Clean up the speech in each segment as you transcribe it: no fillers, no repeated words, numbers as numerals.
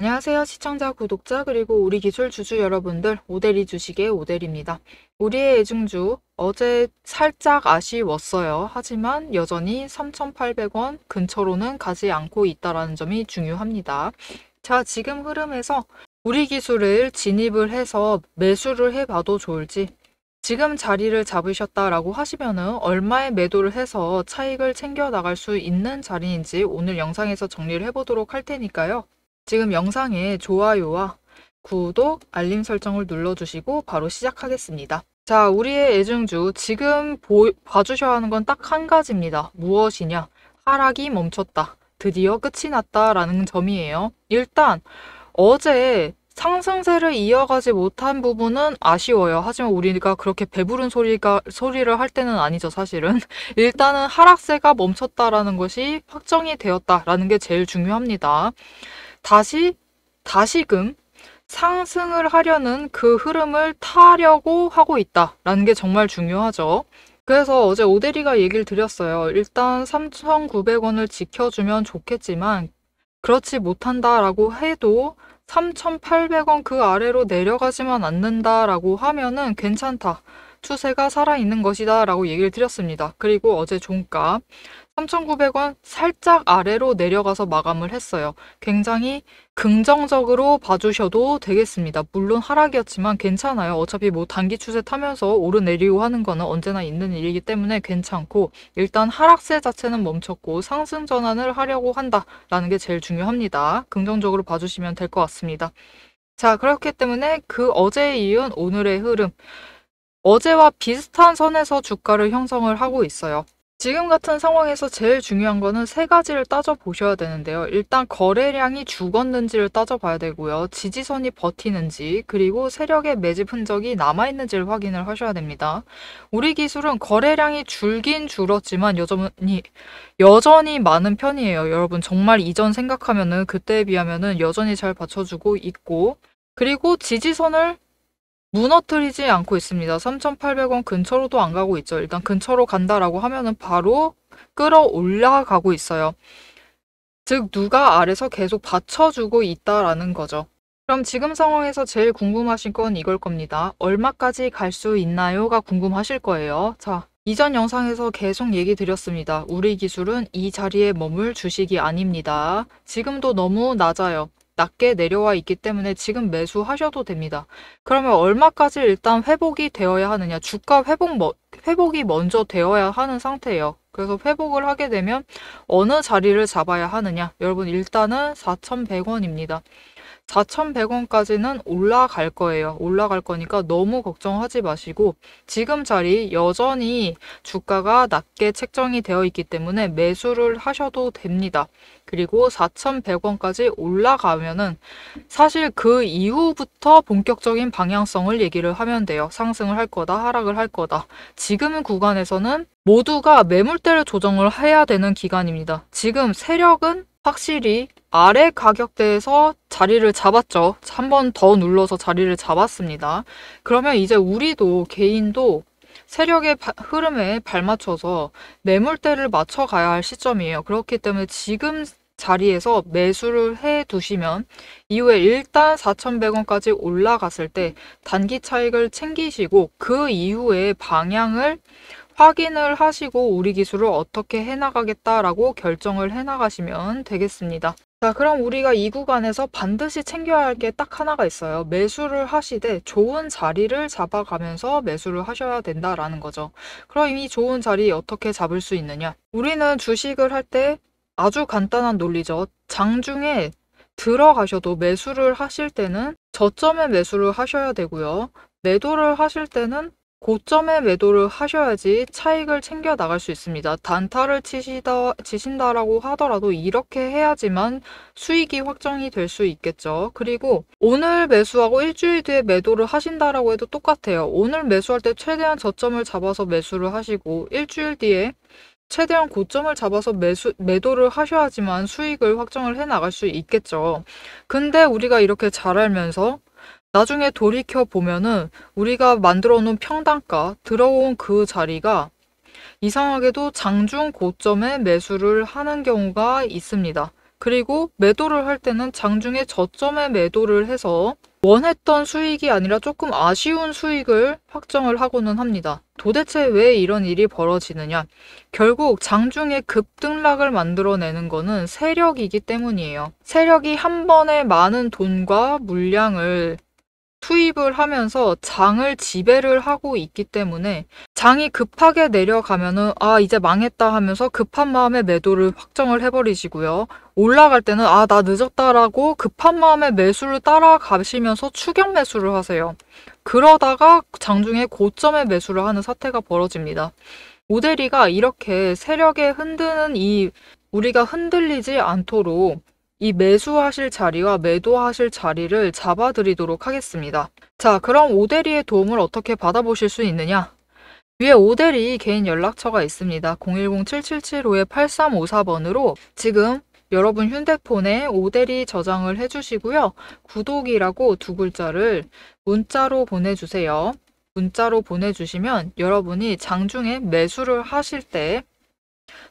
안녕하세요. 시청자, 구독자, 그리고 우리 기술 주주 여러분들, 오대리 주식의 오대리입니다. 우리의 애증주, 어제 살짝 아쉬웠어요. 하지만 여전히 3,800원 근처로는 가지 않고 있다는 점이 중요합니다. 자, 지금 흐름에서 우리 기술을 진입을 해서 매수를 해봐도 좋을지, 지금 자리를 잡으셨다라고 하시면은 얼마에 매도를 해서 차익을 챙겨 나갈 수 있는 자리인지 오늘 영상에서 정리를 해보도록 할 테니까요. 지금 영상에 좋아요와 구독, 알림 설정을 눌러주시고 바로 시작하겠습니다. 자, 우리의 애증주 지금 봐주셔야 하는 건 딱 한 가지입니다. 무엇이냐? 하락이 멈췄다. 드디어 끝이 났다라는 점이에요. 일단 어제 상승세를 이어가지 못한 부분은 아쉬워요. 하지만 우리가 그렇게 배부른 소리를 할 때는 아니죠, 사실은. 일단은 하락세가 멈췄다라는 것이 확정이 되었다라는 게 제일 중요합니다. 다시금 상승을 하려는 그 흐름을 타려고 하고 있다라는 게 정말 중요하죠. 그래서 어제 오대리가 얘기를 드렸어요. 일단 3,900원을 지켜주면 좋겠지만 그렇지 못한다라고 해도 3,800원 그 아래로 내려가지만 않는다라고 하면은 괜찮다. 추세가 살아있는 것이다 라고 얘기를 드렸습니다. 그리고 어제 종가 3,900원 살짝 아래로 내려가서 마감을 했어요. 굉장히 긍정적으로 봐주셔도 되겠습니다. 물론 하락이었지만 괜찮아요. 어차피 뭐 단기 추세 타면서 오르내리고 하는 거는 언제나 있는 일이기 때문에 괜찮고, 일단 하락세 자체는 멈췄고 상승 전환을 하려고 한다라는 게 제일 중요합니다. 긍정적으로 봐주시면 될 것 같습니다. 자, 그렇기 때문에 그 어제에 이은 오늘의 흐름, 어제와 비슷한 선에서 주가를 형성을 하고 있어요. 지금 같은 상황에서 제일 중요한 거는 세 가지를 따져보셔야 되는데요. 일단 거래량이 죽었는지를 따져봐야 되고요. 지지선이 버티는지, 그리고 세력의 매집 흔적이 남아있는지를 확인을 하셔야 됩니다. 우리 기술은 거래량이 줄긴 줄었지만 여전히 많은 편이에요. 여러분, 정말 이전 생각하면은 그때에 비하면은 여전히 잘 받쳐주고 있고, 그리고 지지선을 무너뜨리지 않고 있습니다. 3,800원 근처로도 안 가고 있죠. 일단 근처로 간다라고 하면은 바로 끌어올라가고 있어요. 즉 누가 아래서 계속 받쳐주고 있다라는 거죠. 그럼 지금 상황에서 제일 궁금하신 건 이걸 겁니다. 얼마까지 갈 수 있나요?가 궁금하실 거예요. 자, 이전 영상에서 계속 얘기 드렸습니다. 우리 기술은 이 자리에 머물 주식이 아닙니다. 지금도 너무 낮아요. 낮게 내려와 있기 때문에 지금 매수하셔도 됩니다. 그러면 얼마까지 일단 회복이 되어야 하느냐? 주가 회복이 먼저 되어야 하는 상태예요. 그래서 회복을 하게 되면 어느 자리를 잡아야 하느냐? 여러분, 일단은 4,100원입니다. 4,100원까지는 올라갈 거예요. 올라갈 거니까 너무 걱정하지 마시고, 지금 자리 여전히 주가가 낮게 책정이 되어 있기 때문에 매수를 하셔도 됩니다. 그리고 4,100원까지 올라가면은 사실 그 이후부터 본격적인 방향성을 얘기를 하면 돼요. 상승을 할 거다, 하락을 할 거다. 지금 구간에서는 모두가 매물대를 조정을 해야 되는 기간입니다. 지금 세력은 확실히 아래 가격대에서 자리를 잡았죠. 한 번 더 눌러서 자리를 잡았습니다. 그러면 이제 우리도 개인도 세력의 흐름에 발맞춰서 매물대를 맞춰가야 할 시점이에요. 그렇기 때문에 지금 자리에서 매수를 해 두시면 이후에 일단 4,100원까지 올라갔을 때 단기 차익을 챙기시고 그 이후에 방향을 확인을 하시고 우리 기술을 어떻게 해나가겠다라고 결정을 해나가시면 되겠습니다. 자, 그럼 우리가 이 구간에서 반드시 챙겨야 할 게 딱 하나가 있어요. 매수를 하시되 좋은 자리를 잡아가면서 매수를 하셔야 된다라는 거죠. 그럼 이 좋은 자리 어떻게 잡을 수 있느냐? 우리는 주식을 할 때 아주 간단한 논리죠. 장중에 들어가셔도 매수를 하실 때는 저점에 매수를 하셔야 되고요. 매도를 하실 때는 고점에 매도를 하셔야지 차익을 챙겨 나갈 수 있습니다. 단타를 치신다라고 하더라도 이렇게 해야지만 수익이 확정이 될 수 있겠죠. 그리고 오늘 매수하고 일주일 뒤에 매도를 하신다라고 해도 똑같아요. 오늘 매수할 때 최대한 저점을 잡아서 매수를 하시고 일주일 뒤에 최대한 고점을 잡아서 매도를 하셔야지만 수익을 확정을 해 나갈 수 있겠죠. 근데 우리가 이렇게 잘 알면서 나중에 돌이켜 보면은 우리가 만들어 놓은 평단가 들어온 그 자리가 이상하게도 장중 고점에 매수를 하는 경우가 있습니다. 그리고 매도를 할 때는 장중에 저점에 매도를 해서 원했던 수익이 아니라 조금 아쉬운 수익을 확정을 하고는 합니다. 도대체 왜 이런 일이 벌어지느냐? 결국 장중에 급등락을 만들어내는 거는 세력이기 때문이에요. 세력이 한 번에 많은 돈과 물량을 투입을 하면서 장을 지배를 하고 있기 때문에 장이 급하게 내려가면은 이제 망했다 하면서 급한 마음에 매도를 확정을 해버리시고요. 올라갈 때는 나 늦었다라고 급한 마음에 매수를 따라가시면서 추격 매수를 하세요. 그러다가 장중에 고점에 매수를 하는 사태가 벌어집니다. 오대리가 이렇게 세력에 흔드는 우리가 흔들리지 않도록 이 매수하실 자리와 매도하실 자리를 잡아드리도록 하겠습니다. 자, 그럼 오대리의 도움을 어떻게 받아보실 수 있느냐? 위에 오대리 개인 연락처가 있습니다. 010-7755-8354번으로 지금 여러분 휴대폰에 오대리 저장을 해주시고요. 구독이라고 2글자를 문자로 보내주세요. 문자로 보내주시면 여러분이 장중에 매수를 하실 때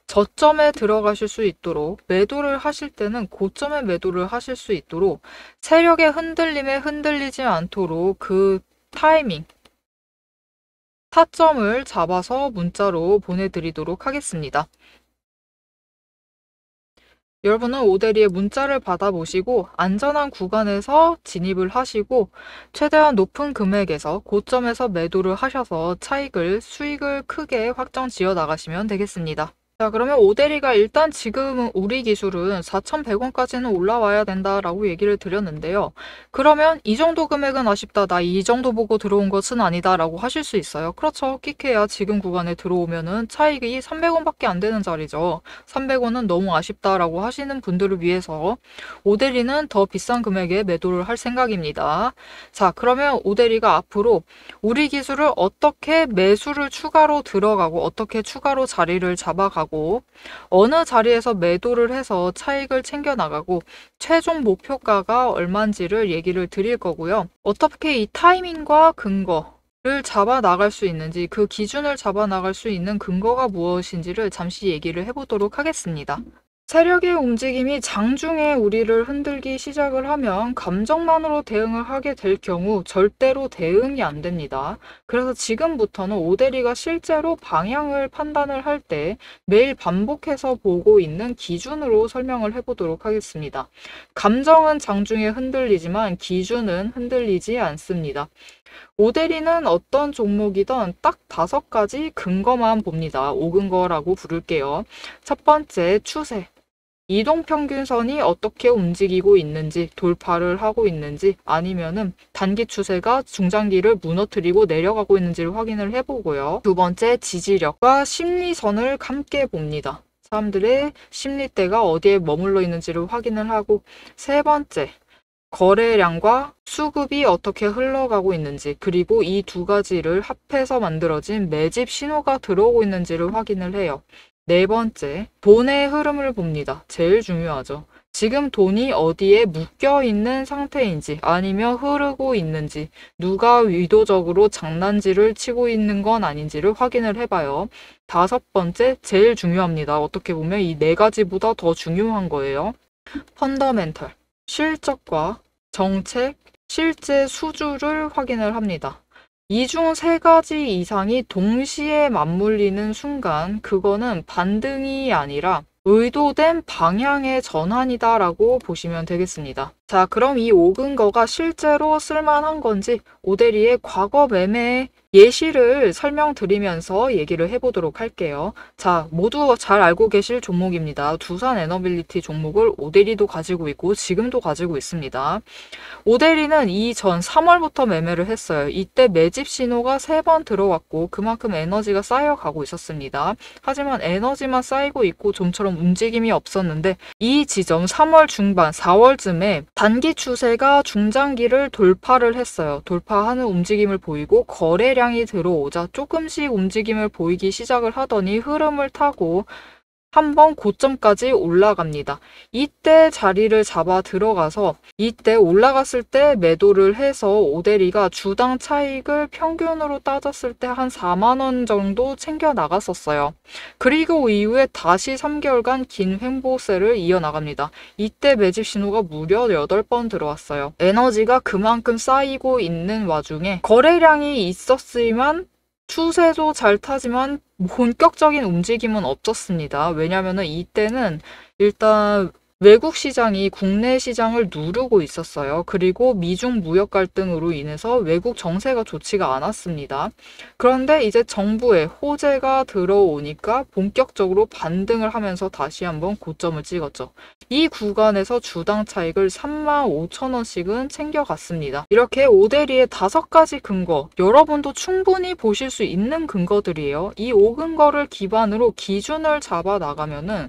저점에 들어가실 수 있도록, 매도를 하실 때는 고점에 매도를 하실 수 있도록 세력의 흔들림에 흔들리지 않도록 그 타이밍, 타점을 잡아서 문자로 보내드리도록 하겠습니다. 여러분은 오대리의 문자를 받아보시고 안전한 구간에서 진입을 하시고 최대한 높은 금액에서 고점에서 매도를 하셔서 수익을 크게 확정 지어 나가시면 되겠습니다. 자, 그러면 오대리가 일단 지금은 우리 기술은 4,100원까지는 올라와야 된다라고 얘기를 드렸는데요. 그러면 이 정도 금액은 아쉽다. 나 이 정도 보고 들어온 것은 아니다 라고 하실 수 있어요. 그렇죠. 끽해야 지금 구간에 들어오면은 차익이 300원밖에 안 되는 자리죠. 300원은 너무 아쉽다라고 하시는 분들을 위해서 오대리는 더 비싼 금액에 매도를 할 생각입니다. 자, 그러면 오대리가 앞으로 우리 기술을 어떻게 매수를 추가로 들어가고 어떻게 추가로 자리를 잡아가고 어느 자리에서 매도를 해서 차익을 챙겨나가고 최종 목표가가 얼마인지를 얘기를 드릴 거고요. 어떻게 이 타이밍과 근거를 잡아 나갈 수 있는지, 그 기준을 잡아 나갈 수 있는 근거가 무엇인지를 잠시 얘기를 해보도록 하겠습니다. 세력의 움직임이 장중에 우리를 흔들기 시작을 하면 감정만으로 대응을 하게 될 경우 절대로 대응이 안 됩니다. 그래서 지금부터는 오대리가 실제로 방향을 판단을 할 때 매일 반복해서 보고 있는 기준으로 설명을 해보도록 하겠습니다. 감정은 장중에 흔들리지만 기준은 흔들리지 않습니다. 오대리는 어떤 종목이든 딱 5가지 근거만 봅니다. 5근거라고 부를게요. 첫 번째, 추세. 이동평균선이 어떻게 움직이고 있는지, 돌파를 하고 있는지, 아니면은 단기 추세가 중장기를 무너뜨리고 내려가고 있는지를 확인을 해보고요. 두 번째, 지지력과 심리선을 함께 봅니다. 사람들의 심리대가 어디에 머물러 있는지를 확인을 하고, 세 번째, 거래량과 수급이 어떻게 흘러가고 있는지, 그리고 이 2가지를 합해서 만들어진 매집 신호가 들어오고 있는지를 확인을 해요. 네 번째, 돈의 흐름을 봅니다. 제일 중요하죠. 지금 돈이 어디에 묶여 있는 상태인지 아니면 흐르고 있는지, 누가 의도적으로 장난질을 치고 있는 건 아닌지를 확인을 해봐요. 5번째, 제일 중요합니다. 어떻게 보면 이 4가지보다 더 중요한 거예요. 펀더멘털, 실적과 정책, 실제 수주를 확인을 합니다. 이 중 3가지 이상이 동시에 맞물리는 순간 그거는 반등이 아니라 의도된 방향의 전환이다라고 보시면 되겠습니다. 자, 그럼 이 5근거가 실제로 쓸만한 건지 오대리의 과거 매매 예시를 설명드리면서 얘기를 해보도록 할게요. 자, 모두 잘 알고 계실 종목입니다. 두산 에너빌리티 종목을 오대리도 가지고 있고 지금도 가지고 있습니다. 오대리는 이전 3월부터 매매를 했어요. 이때 매집 신호가 3번 들어왔고 그만큼 에너지가 쌓여가고 있었습니다. 하지만 에너지만 쌓이고 있고 좀처럼 움직임이 없었는데 이 지점 3월 중반, 4월쯤에 단기 추세가 중장기를 돌파를 했어요. 돌파하는 움직임을 보이고 거래량이 들어오자 조금씩 움직임을 보이기 시작을 하더니 흐름을 타고 한번 고점까지 올라갑니다. 이때 자리를 잡아 들어가서 이때 올라갔을 때 매도를 해서 오데리가 주당 차익을 평균으로 따졌을 때 한 4만 원 정도 챙겨 나갔었어요. 그리고 이후에 다시 3개월간 긴 횡보세를 이어나갑니다. 이때 매집 신호가 무려 8번 들어왔어요. 에너지가 그만큼 쌓이고 있는 와중에 거래량이 있었지만 추세도 잘 타지만 본격적인 움직임은 없었습니다. 왜냐하면 이때는 일단 외국 시장이 국내 시장을 누르고 있었어요. 그리고 미중 무역 갈등으로 인해서 외국 정세가 좋지가 않았습니다. 그런데 이제 정부의 호재가 들어오니까 본격적으로 반등을 하면서 다시 한번 고점을 찍었죠. 이 구간에서 주당 차익을 35,000원씩은 챙겨갔습니다. 이렇게 오데리의 5가지 근거, 여러분도 충분히 보실 수 있는 근거들이에요. 이 5근거를 기반으로 기준을 잡아 나가면은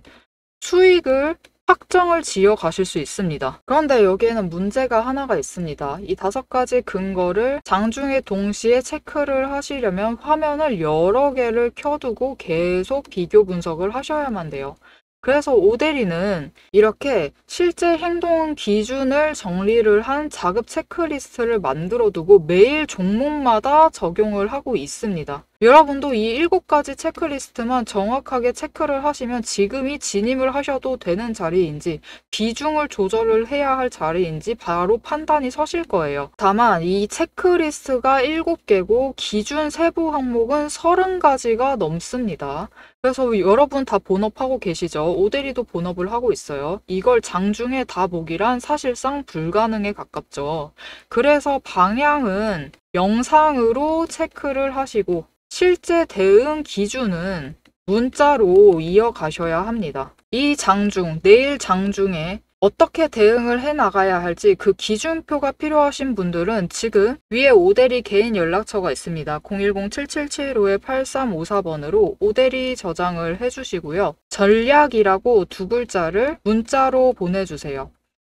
수익을 확정을 지어 가실 수 있습니다. 그런데 여기에는 문제가 하나가 있습니다. 이 5가지 근거를 장중에 동시에 체크를 하시려면 화면을 여러 개를 켜두고 계속 비교 분석을 하셔야만 돼요. 그래서 오데리는 이렇게 실제 행동 기준을 정리를 한 자급 체크리스트를 만들어 두고 매일 종목마다 적용을 하고 있습니다. 여러분도 이 7가지 체크리스트만 정확하게 체크를 하시면 지금이 진입을 하셔도 되는 자리인지 비중을 조절을 해야 할 자리인지 바로 판단이 서실 거예요. 다만 이 체크리스트가 7개고 기준 세부 항목은 30가지가 넘습니다. 그래서 여러분 다 본업하고 계시죠? 오데리도 본업을 하고 있어요. 이걸 장중에 다 보기란 사실상 불가능에 가깝죠. 그래서 방향은 영상으로 체크를 하시고 실제 대응 기준은 문자로 이어가셔야 합니다. 이 장중, 내일 장중에 어떻게 대응을 해 나가야 할지 그 기준표가 필요하신 분들은 지금 위에 오데리 개인 연락처가 있습니다. 010-7775-8354번으로 오데리 저장을 해주시고요. 전략이라고 2글자를 문자로 보내주세요.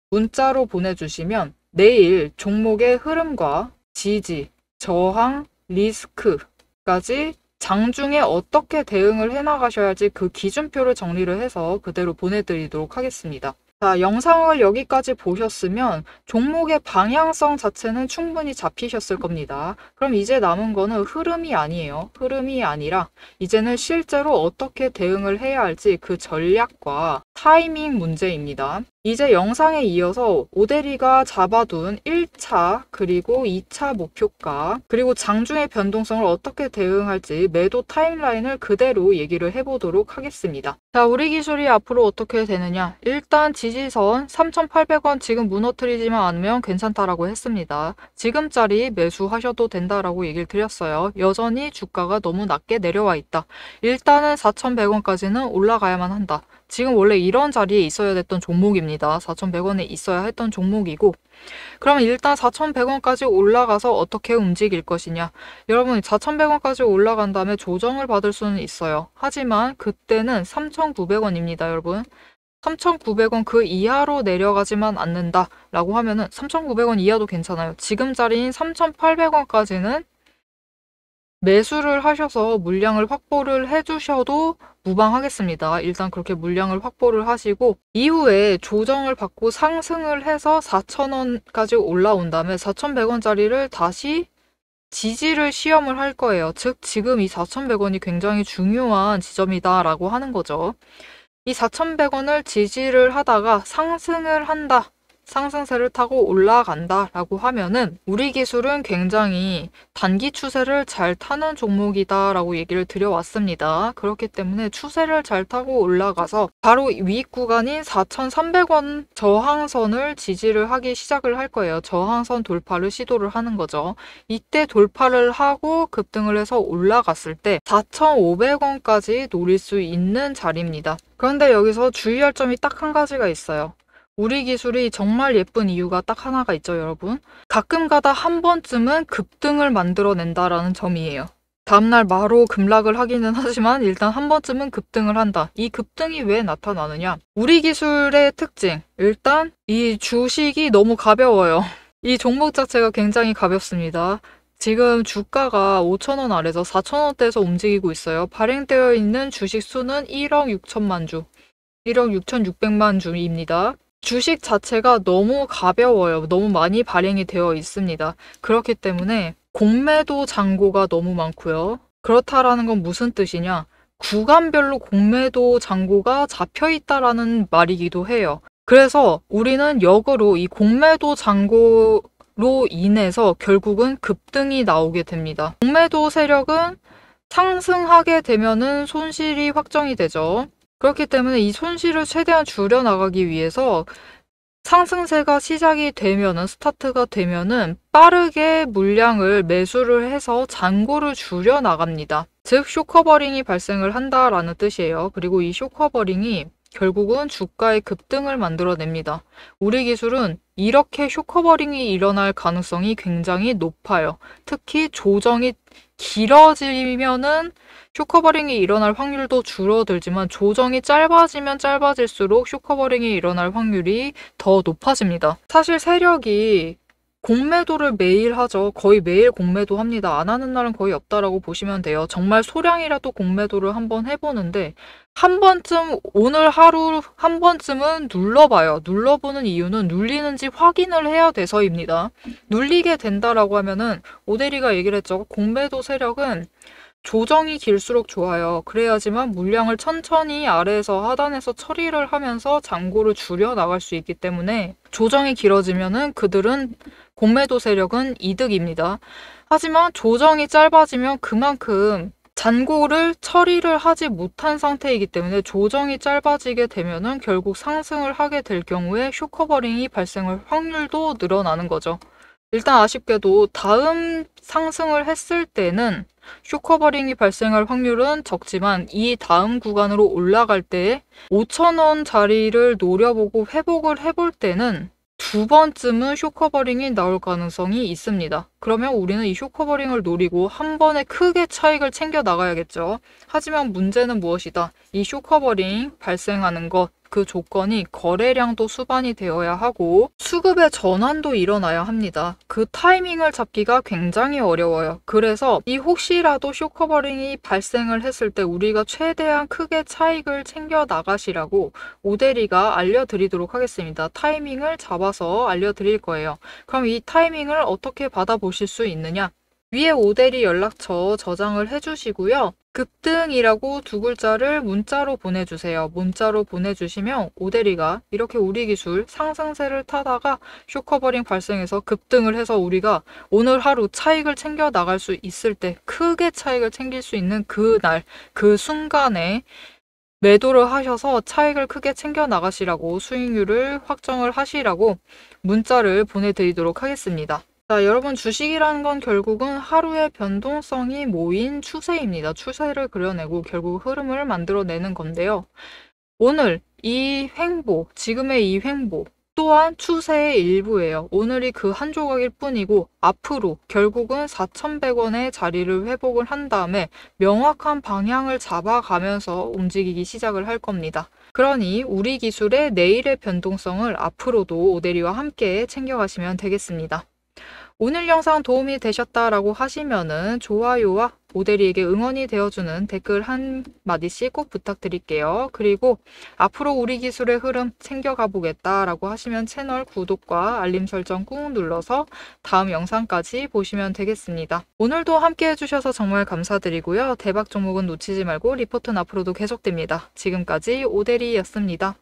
문자로 보내주시면 내일 종목의 흐름과 지지, 저항, 리스크까지 장중에 어떻게 대응을 해나가셔야 할지 그 기준표를 정리를 해서 그대로 보내드리도록 하겠습니다. 자, 영상을 여기까지 보셨으면 종목의 방향성 자체는 충분히 잡히셨을 겁니다. 그럼 이제 남은 거는 흐름이 아니에요. 흐름이 아니라 이제는 실제로 어떻게 대응을 해야 할지 그 전략과 타이밍 문제입니다. 이제 영상에 이어서 오데리가 잡아둔 1차 그리고 2차 목표가 그리고 장중의 변동성을 어떻게 대응할지 매도 타임라인을 그대로 얘기를 해보도록 하겠습니다. 자, 우리 기술이 앞으로 어떻게 되느냐. 일단 지지선 3,800원 지금 무너뜨리지만 않으면 괜찮다라고 했습니다. 지금짜리 매수하셔도 된다라고 얘기를 드렸어요. 여전히 주가가 너무 낮게 내려와 있다. 일단은 4,100원까지는 올라가야만 한다. 지금 원래 이런 자리에 있어야 됐던 종목입니다. 4,100원에 있어야 했던 종목이고 그러면 일단 4,100원까지 올라가서 어떻게 움직일 것이냐. 여러분 4,100원까지 올라간 다음에 조정을 받을 수는 있어요. 하지만 그때는 3,900원입니다. 여러분 3,900원 그 이하로 내려가지만 않는다 라고 하면은 3,900원 이하도 괜찮아요. 지금 자리인 3,800원까지는 매수를 하셔서 물량을 확보를 해주셔도 무방하겠습니다. 일단 그렇게 물량을 확보를 하시고 이후에 조정을 받고 상승을 해서 4,000원까지 올라온 다음에 4,100원짜리를 다시 지지를 시험을 할 거예요. 즉 지금 이 4,100원이 굉장히 중요한 지점이다 라고 하는 거죠. 이 4,100원을 지지를 하다가 상승을 한다. 상승세를 타고 올라간다 라고 하면은 우리 기술은 굉장히 단기 추세를 잘 타는 종목이다 라고 얘기를 드려왔습니다. 그렇기 때문에 추세를 잘 타고 올라가서 바로 위익 구간인 4,300원 저항선을 지지를 하기 시작을 할 거예요. 저항선 돌파를 시도를 하는 거죠. 이때 돌파를 하고 급등을 해서 올라갔을 때 4,500원까지 노릴 수 있는 자리입니다. 그런데 여기서 주의할 점이 딱 한 가지가 있어요. 우리 기술이 정말 예쁜 이유가 딱 하나가 있죠, 여러분. 가끔가다 한 번쯤은 급등을 만들어낸다라는 점이에요. 다음날 바로 급락을 하기는 하지만 일단 한 번쯤은 급등을 한다. 이 급등이 왜 나타나느냐? 우리 기술의 특징. 일단 이 주식이 너무 가벼워요. 이 종목 자체가 굉장히 가볍습니다. 지금 주가가 5,000원 아래서 4,000원대에서 움직이고 있어요. 발행되어 있는 주식 수는 1억 6천만 주, 1억 6,600만 주입니다. 주식 자체가 너무 가벼워요. 너무 많이 발행이 되어 있습니다. 그렇기 때문에 공매도 잔고가 너무 많고요. 그렇다라는 건 무슨 뜻이냐? 구간별로 공매도 잔고가 잡혀 있다라는 말이기도 해요. 그래서 우리는 역으로 이 공매도 잔고로 인해서 결국은 급등이 나오게 됩니다. 공매도 세력은 상승하게 되면은 손실이 확정이 되죠. 그렇기 때문에 이 손실을 최대한 줄여나가기 위해서 상승세가 시작이 되면은, 스타트가 되면은 빠르게 물량을 매수를 해서 잔고를 줄여나갑니다. 즉, 쇼커버링이 발생을 한다라는 뜻이에요. 그리고 이 쇼커버링이 결국은 주가의 급등을 만들어냅니다. 우리 기술은 이렇게 쇼커버링이 일어날 가능성이 굉장히 높아요. 특히 조정이 길어지면은 쇼커버링이 일어날 확률도 줄어들지만 조정이 짧아지면 짧아질수록 쇼커버링이 일어날 확률이 더 높아집니다. 사실 세력이 공매도를 매일 하죠. 거의 매일 공매도 합니다. 안 하는 날은 거의 없다라고 보시면 돼요. 정말 소량이라도 공매도를 한번 해보는데 한 번쯤, 오늘 하루 한 번쯤은 눌러봐요. 눌러보는 이유는 눌리는지 확인을 해야 돼서입니다. 눌리게 된다라고 하면은 오대리가 얘기를 했죠. 공매도 세력은 조정이 길수록 좋아요. 그래야지만 물량을 천천히 아래에서 하단에서 처리를 하면서 잔고를 줄여 나갈 수 있기 때문에 조정이 길어지면은 그들은 공매도 세력은 이득입니다. 하지만 조정이 짧아지면 그만큼 잔고를 처리를 하지 못한 상태이기 때문에 조정이 짧아지게 되면은 결국 상승을 하게 될 경우에 쇼커버링이 발생할 확률도 늘어나는 거죠. 일단 아쉽게도 다음 상승을 했을 때는 쇼커버링이 발생할 확률은 적지만 이 다음 구간으로 올라갈 때 5,000원 자리를 노려보고 회복을 해볼 때는 두 번쯤은 쇼커버링이 나올 가능성이 있습니다. 그러면 우리는 이 쇼커버링을 노리고 한 번에 크게 차익을 챙겨 나가야겠죠. 하지만 문제는 무엇이다? 이 쇼커버링 발생하는 것, 그 조건이 거래량도 수반이 되어야 하고 수급의 전환도 일어나야 합니다. 그 타이밍을 잡기가 굉장히 어려워요. 그래서 이 혹시라도 쇼커버링이 발생을 했을 때 우리가 최대한 크게 차익을 챙겨 나가시라고 오대리가 알려드리도록 하겠습니다. 타이밍을 잡아서 알려드릴 거예요. 그럼 이 타이밍을 어떻게 받아보실 수 있느냐? 위에 오대리 연락처 저장을 해주시고요. 급등이라고 두 글자를 문자로 보내주세요. 문자로 보내주시면 오대리가 이렇게 우리 기술 상승세를 타다가 쇼커버링 발생해서 급등을 해서 우리가 오늘 하루 차익을 챙겨 나갈 수 있을 때 크게 차익을 챙길 수 있는 그 날, 그 순간에 매도를 하셔서 차익을 크게 챙겨 나가시라고 수익률을 확정을 하시라고 문자를 보내드리도록 하겠습니다. 자, 여러분 주식이라는 건 결국은 하루의 변동성이 모인 추세입니다. 추세를 그려내고 결국 흐름을 만들어내는 건데요. 오늘 이 횡보, 지금의 이 횡보 또한 추세의 일부예요. 오늘이 그 한 조각일 뿐이고 앞으로 결국은 4,100원의 자리를 회복을 한 다음에 명확한 방향을 잡아가면서 움직이기 시작을 할 겁니다. 그러니 우리 기술의 내일의 변동성을 앞으로도 오대리와 함께 챙겨가시면 되겠습니다. 오늘 영상 도움이 되셨다라고 하시면은 좋아요와 오대리에게 응원이 되어주는 댓글 한마디씩 꼭 부탁드릴게요. 그리고 앞으로 우리 기술의 흐름 챙겨가 보겠다라고 하시면 채널 구독과 알림 설정 꾹 눌러서 다음 영상까지 보시면 되겠습니다. 오늘도 함께 해주셔서 정말 감사드리고요. 대박 종목은 놓치지 말고 리포트는 앞으로도 계속됩니다. 지금까지 오대리였습니다.